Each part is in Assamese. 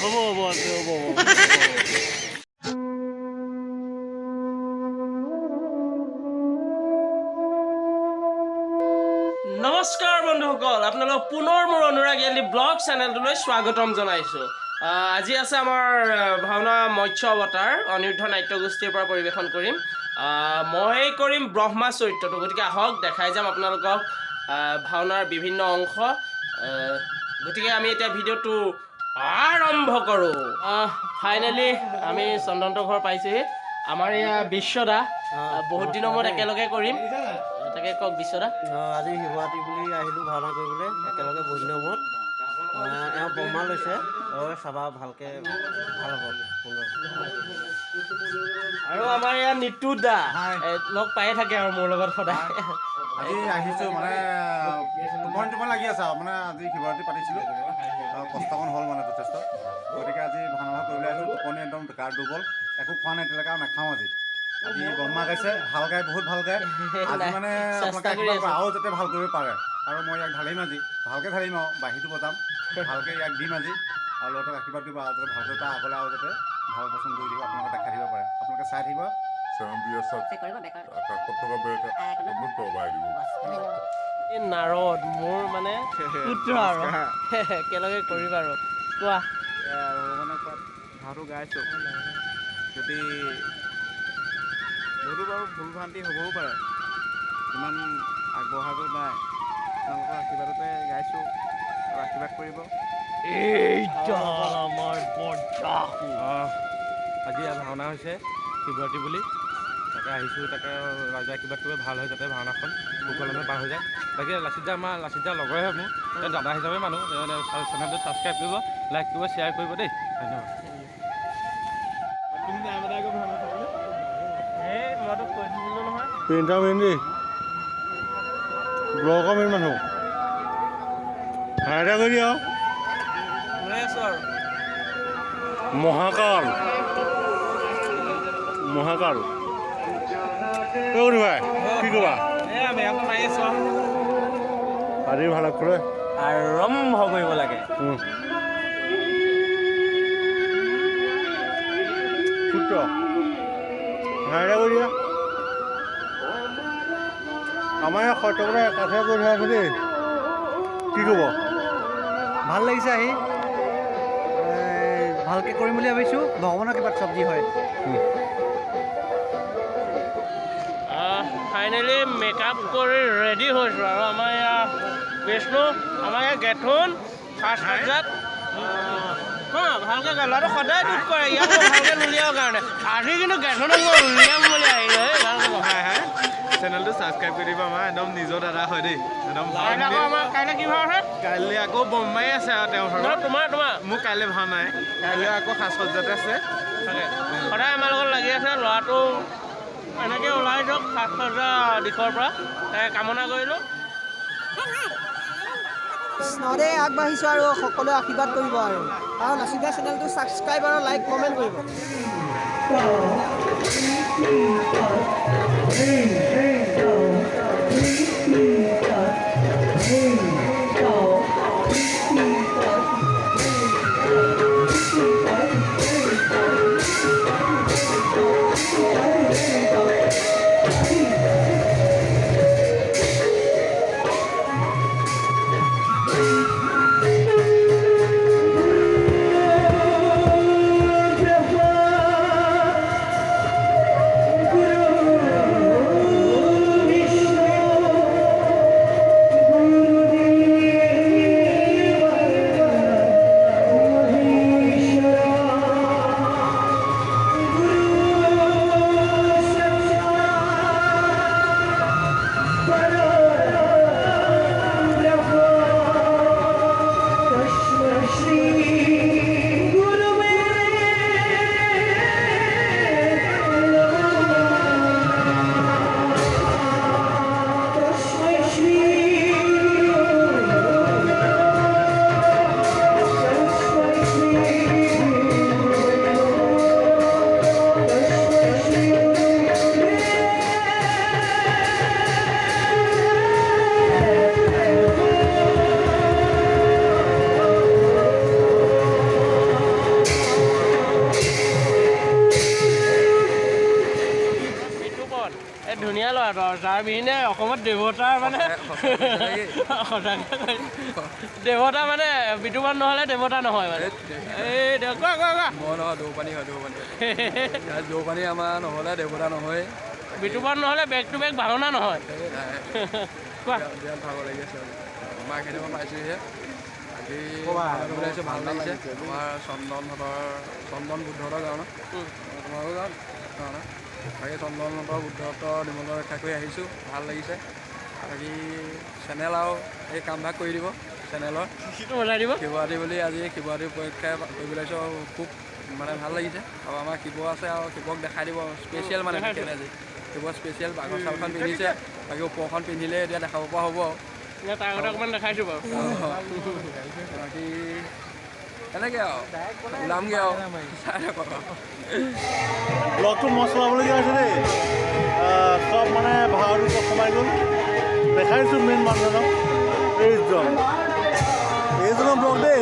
হ'ব আছে হ'ব নমস্কাৰ বন্ধুসকল, আপোনালোক পুনৰ মোৰ অনুৰাগী ব্লগ চেনেলটোলৈ স্বাগতম জনাইছোঁ। আজি আছে আমাৰ ভাওনা মৎস্য অৱতাৰ অনিৰুদ্ধ নাট্যগোষ্ঠীৰ পৰা পৰিৱেশন কৰিম। মই কৰিম ব্ৰহ্মা চৰিত্ৰটো, গতিকে আহক দেখাই যাম আপোনালোকক ভাওনাৰ বিভিন্ন অংশ। গতিকে আমি এতিয়া ভিডিঅ'টো আৰম্ভ কৰোঁ। ফাইনেলি আমি চন্দন্ত ঘৰ পাইছোঁহি। আমাৰ এয়া বিশ্বদা, বহুত দিনৰ মূৰত একেলগে কৰিম। তাকে কওক বিশ্বদা। আজি শিৱৰাত্ৰি বুলি আহিলোঁ ভাওনা কৰিবলৈ, একেলগে বহুত দিনৰ মূৰত। এওঁ ব্ৰহ্মা লৈছে, চাবা ভালকৈ ভাল হ'ব সুন্দৰ। আৰু আমাৰ ইয়াত নিতু দা লগ পায়ে থাকে আৰু মোৰ লগত সদায়। আজি আহিছোঁ মানে টোপনি লাগি আছে আৰু মানে আজি শিৱৰাত্ৰি পাতিছিলোঁ, কষ্টকণ হ'ল মানে যথেষ্ট। গতিকে আজি ভাওনা কৰিবলৈ আহিছোঁ, টোপনি একদম বেকাৰ দুৰ্বল, একো খোৱা নাই এতিয়ালৈকে আৰু নাখাওঁ আজি ব্ৰহ্মা গাইছে, ভাল গায়, বহুত ভাল গায়। আজি মানে আপোনালোকে আৰু যাতে ভাল কৰিব পাৰে, আৰু মই ইয়াক ঢালিম আজি, ভালকৈ ঢালিম আৰু বাঁহীটো বজাম, ভালকৈ ইয়াক দিম আজি। আৰু ল'ৰাটোক আশীৰ্বাদ দিব আৰু যাতে ভালকৈ পায়, আগলৈ আৰু যাতে ভাল পচন্দ কৰি দিব, আপোনালোকে দেখাই দিব পাৰে। আপোনালোকে চাই থাকিব। নাৰদ মোৰ মানে পুত্ৰ আৰু একেলগে কৰিবা আৰু কোৱা। ভগৱানে কোৱাত ভাওটো গাইছোঁ, যদি বহুতো বাৰু ভুল ভ্ৰান্তি হ'বও পাৰে, ইমান আগবঢ়াগৈ নাই, আপোনালোকৰ আশীৰ্বাদতে গাইছোঁ আৰু আশীৰ্বাদ কৰিব। আজি ভাওনা হৈছে শিৱৰাত্ৰি বুলি, তাকে আহিছোঁ, তাকে ৰাইজে আশীৰ্বাদ কৰিব ভাল হয় যাতে ভাওনাখন সুকলমে পাৰ হৈ যায়। বাকী লাচিত দা লগৰে হয় মোৰ, দাদা হিচাপে মানুহ। চেনেলটো ছাবস্ক্ৰাইব কৰিব, লাইক কৰিব, শ্বেয়াৰ কৰিব দেই, ধন্যবাদ। মইতো কৈ দিছিলোঁ নহয়, প্ৰিণ্টাৰ মেইন দেই, ব্লগৰ মেইন মানুহ হাইৰা কৰি দিয়া লৈ আছোঁ আৰু মহাকাল ভাই কি ক'বা? মাৰি আছোঁ আজি ভাল কৰে আৰম্ভ কৰিব লাগে। সূত্ৰ হাইৰা কৰি দিয়া। আমাৰ ইয়াত সত্যকতা একাঠে কৰি থৈ আছে দেই, কি ক'ব? ভাল লাগিছে আহি, ভালকৈ কৰিম বুলি ভাবিছোঁ, ভগৱানৰ কিবা চব্জি হয়। ফাইনেলি মেকআপ কৰি ৰেডি হৈছোঁ আৰু আমাৰ ইয়াত বিষ্ণু, আমাৰ ইয়াত গেথুন ফাৰ্ষ্ট পৰ্যায়ত ভালকৈ গালাটো সদায় দুখ কৰে, ইয়াক ভালকৈ নুলিয়াওঁ কাৰণে। আজি কিন্তু গেথুনক মই উলিয়াম বুলি আহিলোঁ, ভালকৈ বহাই আহে। চেনেলটো ছাবস্ক্ৰাইব কৰি দিব, আমাৰ একদম নিজৰ দাদা হয় দেই, একদম আমাৰ কাইলৈ কি ভাও আছে? কাইলৈ আকৌ বম্বাই আছে আৰু তেওঁৰ ঘৰত। তোমাৰ মোৰ কাইলৈ ভাও নাই, কাইলৈ আকৌ সাজ সজ্জাতে আছে। সদায় আমাৰ লগত লাগি আছে ল'ৰাটো, এনেকৈ ওলাই যাওক সাজ সজ্জা দিশৰ পৰা, তাকে কামনা কৰিলোঁ। কৃষ্ণৰে আগবাঢ়িছোঁ আৰু সকলোৱে আশীৰ্বাদ কৰিব আৰু লাচিত দা চেনেলটো ছাবস্ক্ৰাইব আৰু লাইক কমেণ্ট কৰিব। যাৰ বিহীনে অসমত দেৱতাৰ মানে সঁচাকৈ দেৱতা মানে বিতুপন নহ'লে দেৱতা নহয় মানে এই কোৱা কোৱা কোৱা মই নহয় দৌপানী হয় দৌপানী আমাৰ নহ'লে দেৱতা নহয় বিতুপন নহ'লে বেক টু বেক ভাওনা নহয় কোৱা বিৰাট ভাগৰ লাগি আছে আমাৰ কেতিয়াবা পাইছোঁহে আজি ওলাইছোঁ ভাল লাগিছে আমাৰ চন্দন বুদ্ধহঁতৰ গাঁও ন তোমাৰো গাঁও ন বাকী চন্দনহঁতৰ বুদ্ধহঁতৰ নিমন্ত্ৰণ ৰক্ষা কৰি আহিছোঁ ভাল লাগিছে বাকী চেনেল আৰু এই কামভাগ কৰি দিব চেনেলৰ বজাই দিব শিৱৰাত্ৰি বুলি আজি শিৱৰাত্ৰি পৰীক্ষা কৰিবলৈ আহিছোঁ খুব মানে ভাল লাগিছে আৰু আমাৰ শিৱ আছে আৰু শিৱক দেখাই দিব স্পেচিয়েল মানে বিশেষ আজি শিৱ স্পেচিয়েল বাঘৰ চালখন পিন্ধিছে বাকী ওপৰখন পিন্ধিলে এতিয়া দেখাব পৰা হ'ব আৰু তাৰ আগতে অকণমান দেখাইছোঁ বাৰু বাকী এনেকৈ আৰু ওলামগৈ আৰু চাই থাকক ব্লগটো মই চলাবলগীয়া হৈছে দেই চব মানে ভাড়াটো চব সোমাই গ'ল দেখাইছোঁ মেইন মানুহজনক এইজনৰ ব্লগ দেই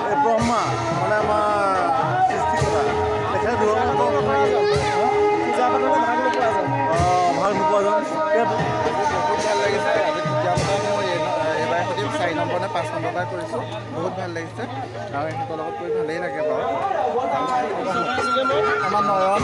এই ব্ৰহ্মা মানে আমাৰ সৃষ্টি কৰা দেখাই দূৰৰ পূজা পাতলে ভাগ নোপোৱা যাওঁ বহুত ভাল লাগিছে আজি তেতিয়া মই এইবাৰ সৈতে 4 নম্বৰ নে 5 নম্বৰ পৰা কৰিছোঁ বহুত ভাল লাগিছে আৰু ইহঁতৰ লগত কৰি ভালেই লাগে বাৰু আমাৰ নয়ন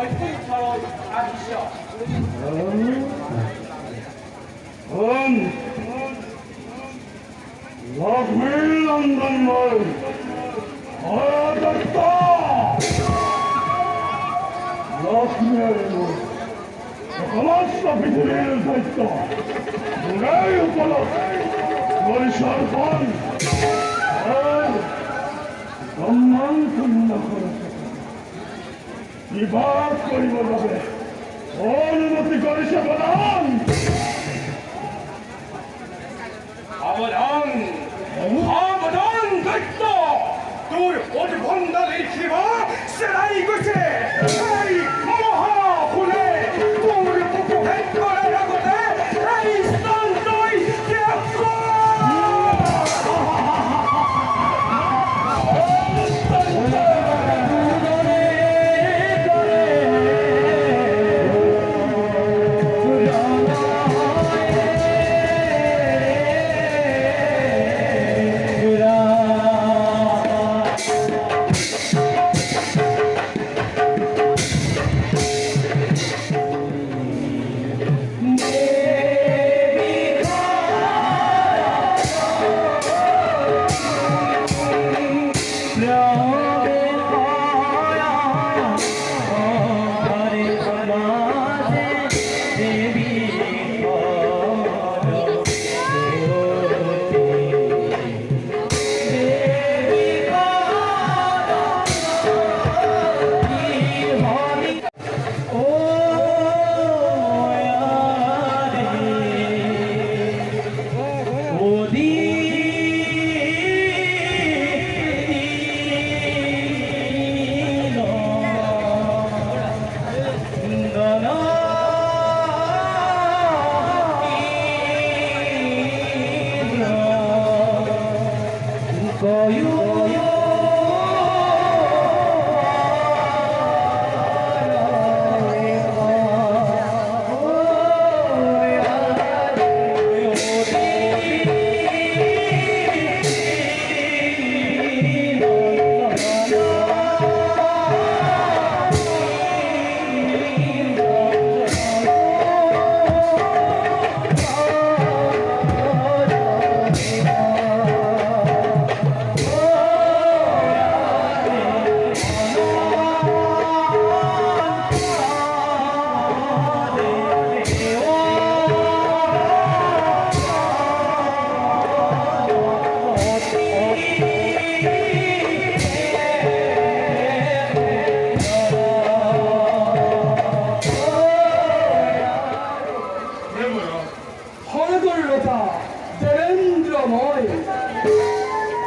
বৈকুণ্ঠলৈ আহিছ লক্ষ্মীৰ নন্দন মই লক্ষ্মীৰ সমস্ত পৃথিৱীৰ দায়িত্ব মোৰেই ওপৰত পৰিচৰখন সম্মানপূৰ্ণ বিবাহ কৰিবৰ বাবে অনুমতি কৰিছে প্ৰধান। সাৱধান সাৱধান দৈত্য তোৰ উদ্ভণ্ড লিখিব চেৰাই গৈছে এই মহাসুৰে তোৰ উপভোগ কৰাৰ আগতে এই স্থানলৈ ত্যাগ কৰ।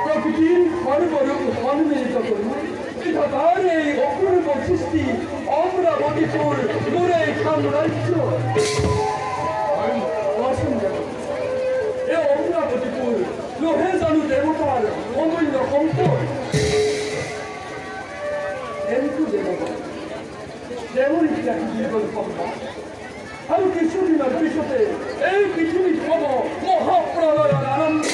প্রকৃতির সর্বরূপ সম্মিলিত করুন বিধাতার এই অপূর্ব সৃষ্টি অমরাবতীপুর দূরে সাম্রাজ্য এই অমরাবতীপুর লোহে জানু দেবতার অমূল্য সম্পদ এমনি দেবতা যেমন সম্পদ আৰু কিছুদিনৰ পিছতে এই পৃথিৱীত হ'ব মহাপ্ৰলয়ৰ আনন্দ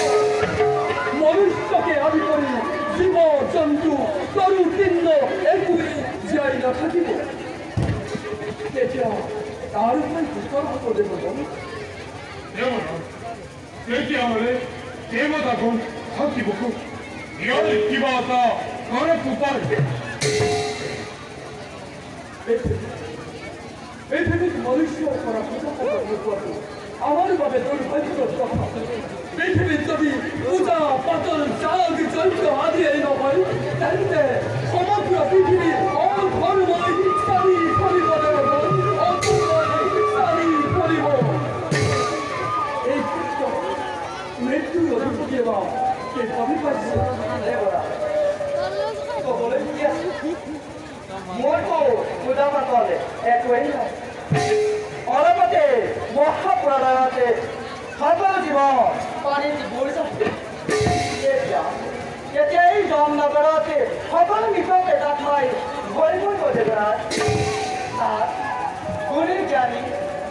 মনুষ্যকে আদি কৰি জীৱ জন্তু তৰু তৃণ একোৱেই জীয়াই নাথাকিব তেতিয়া তাৰ উপায় সুতৰ হ'ব দেৱতা তেতিয়াহ'লে দেৱতাগণ থাকিব ইয়াৰ কিবা এটা কৰক উপায় এই পৃথিৱীত মনুষ্যৰ পৰা নোপোৱাটো আমাৰ বাবে দুৰ্ভাগ্যৰ কথা পৃথিৱীত যদি পূজা পাতল যাগ যজ্ঞ আদিয়েই নহয় তেন্তে সমগ্ৰ পৃথিৱী অধৰ্মই চাৰি ফুৰিব চাৰি ফুৰিব এই ক্ষেত্ৰত মৃত্যুৰ অধিপতি বা এই ভাবি পাইছে ক'বলৈ কি আছে মইতো পূজা পাতলে একোৱেই নাই অলপতে মহাপ্ৰলয়তে সকলো জীৱ পানীত বুৰি যাব এতিয়া এই জামনগৰতে সকলো মৃতক এটা ঠাই ভৰিব দেৱৰাজ গুণী জ্ঞানী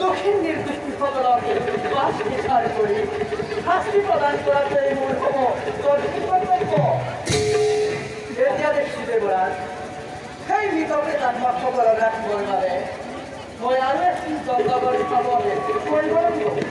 দক্ষিণ নিৰ্দোষীসকলক বাছ বিচাৰ কৰি শাস্তি প্ৰদান কৰাটোৱেই মোৰ হ'ব কৰ্তব্য এতিয়া দেখিছোঁ দেৱৰাজ সেই মৃতকে তাত্মাসকলক ৰাখিবৰ বাবে আমাৰ খাবাৰে কইবেন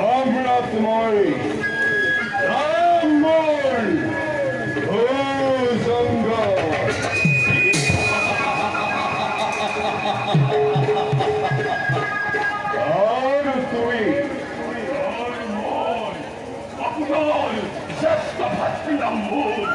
আমৰা তোমাৰ আৰ তুমি আপনাৰ জ্যেষ্ঠ ভাতৃনাম্বৰ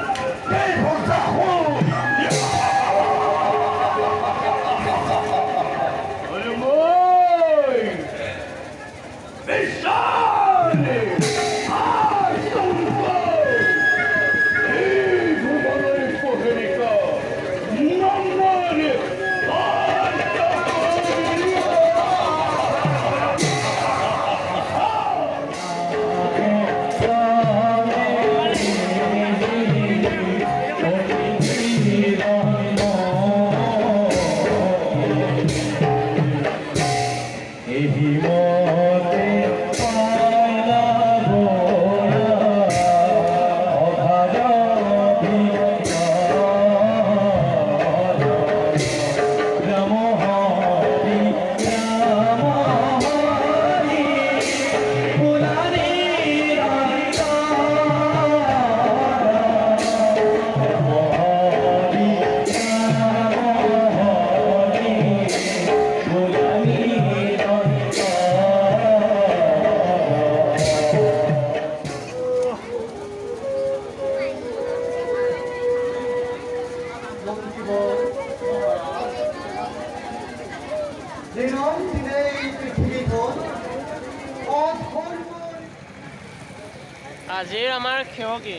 আজিৰ আমাৰ সেৱকী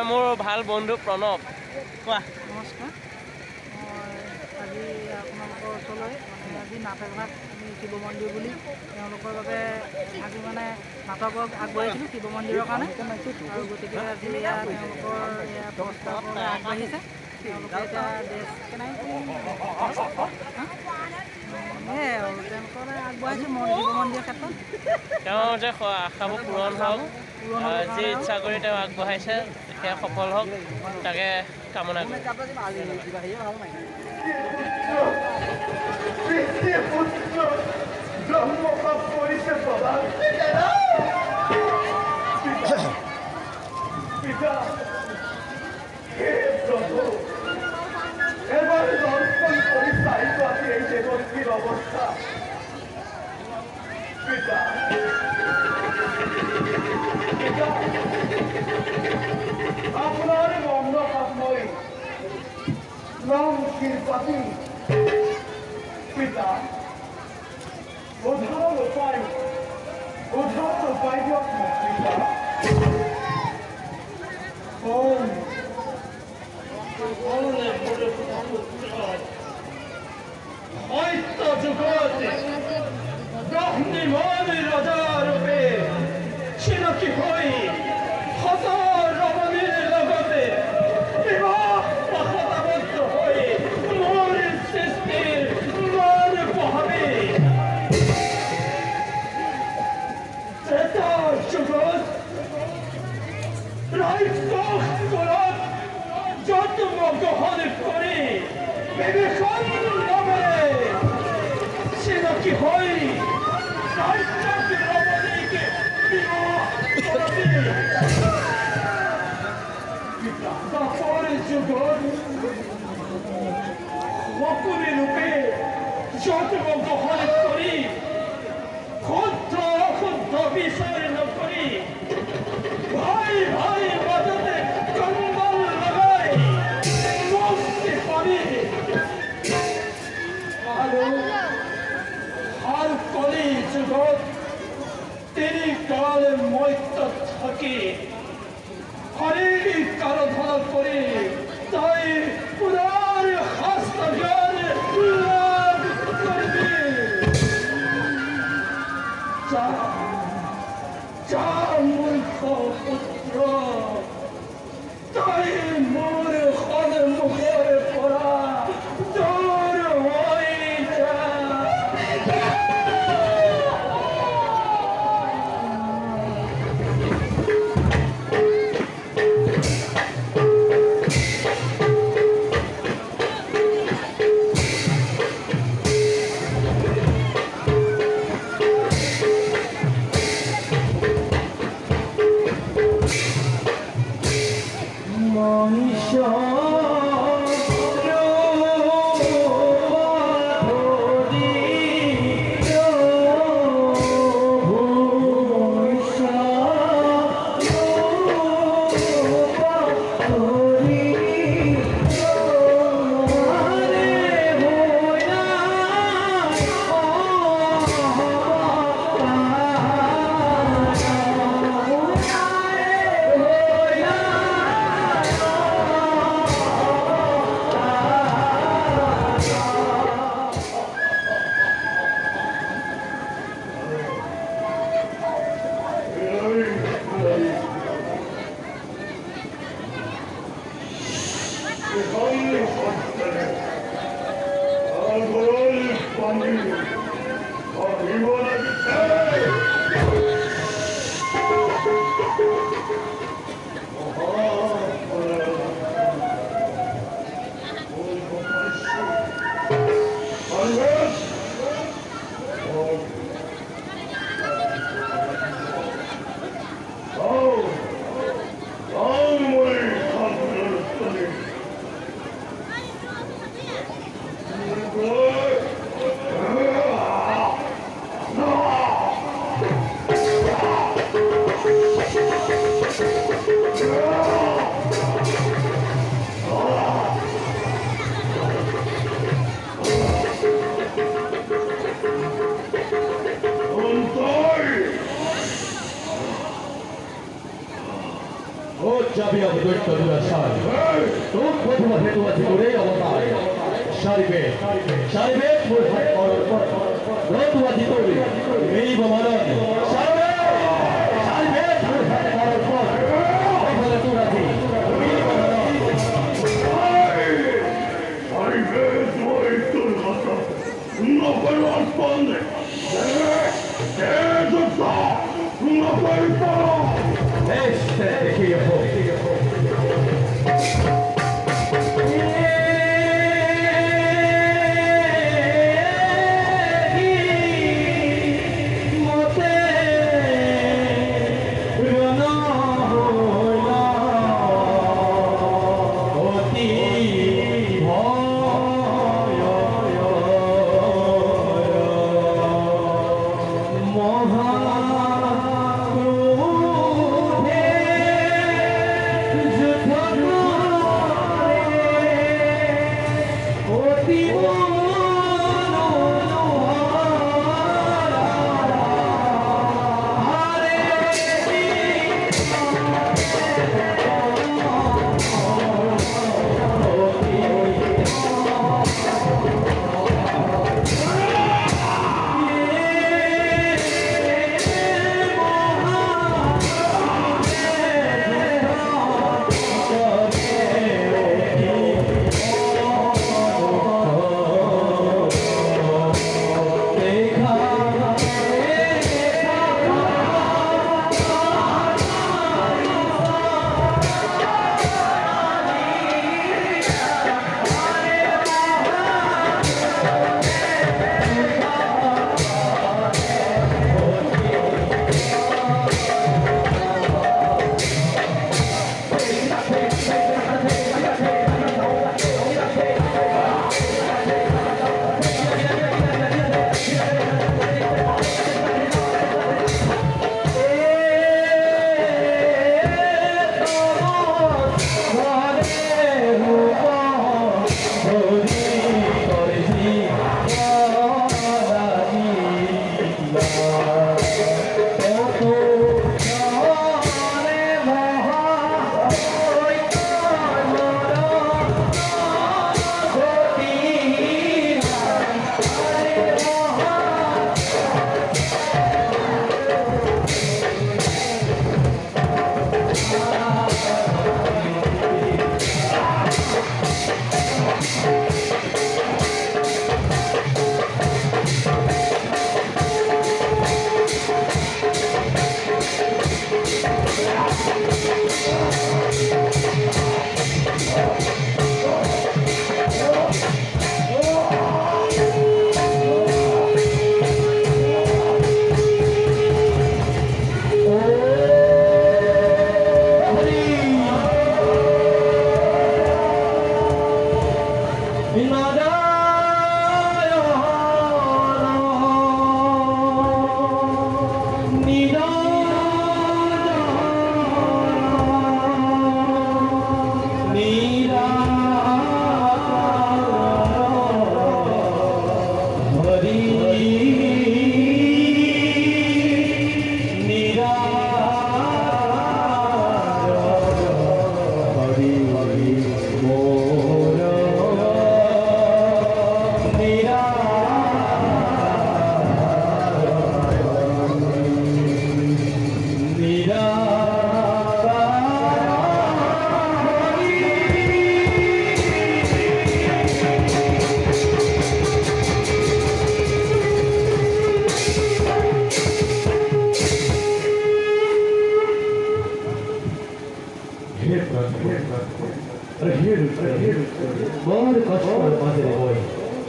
মোৰ ভাল বন্ধু প্ৰণৱ কোৱা নমস্কাৰ মই আজি আপোনালোকৰ ওচৰলৈ মানে আজি নাটকভাগ আমি শিৱ মন্দিৰ বুলি তেওঁলোকৰ বাবে আজি মানে নাটক আগবাঢ়িছিলোঁ শিৱ মন্দিৰৰ কাৰণে আৰু গতিকে আজি তেওঁলোকৰ প্ৰস্তাৱলৈ আগবাঢ়িছে তেওঁলোকে এতিয়া ড্ৰেছ কেনেকৈ সেয়াই আৰু তেওঁলোকৰ আগবাঢ়িছে শিৱ মন্দিৰৰ ক্ষেত্ৰত তেওঁ যে আশাবোৰ পূৰণ হওক যি ইচ্ছা কৰি তেওঁ আগবঢ়াইছে সেয়া সফল হওক তাকে কামনা কৰোঁ এবার দর্শন করি সাহিত্য আছে এই দেবস্বীর অবস্থা পিতা আপনার মন্ডপাত্মই নাম শিল্পাতি পিতা উদাহরণ উপায় দিয়ক পিতা হয়তো যুগতে ব্রহ্মণি রজারূপে চিনকি হৈ হাজাৰ ৰমণীৰ লগতে বিবাহবদ্ধ হৈ মোৰ সৃষ্টিৰ মান বহাবি এটা যুগত ৰাজ্যসকলত জন্ম গ্ৰহণ কৰি বিভীষণ নামেৰে চিনকি হৈ ৰাজ্যৰ ৰমণীকে বিবাহ কৰাবি তাপৰে যুগত সকলে ৰূপে জন্ম গ্ৰহণ কৰি শুদ্ধ অশুদ্ধ বিচাৰ নকৰি ভাই Oh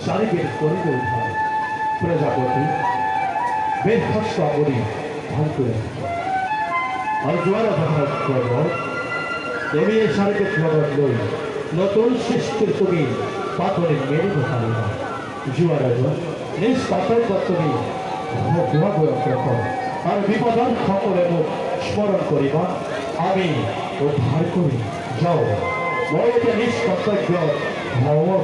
চারিবের করিব উদ্ধার প্রজাপতি বেশস্ত অবধি ভাল করে আর জোয়ার অধার করব তুমি এই সারিকে লগত লই নতুন সৃষ্টির তুমি পাথরে মেরে বসালিবা জোয়ার নিজ পাথর তুমি ভুয়া বয়স আর বিপদন সকলে মোক স্মরণ করিবা আমি উদ্ধার করি যাও মই এতিয়া নিজ কর্তব্য ভ্রমণ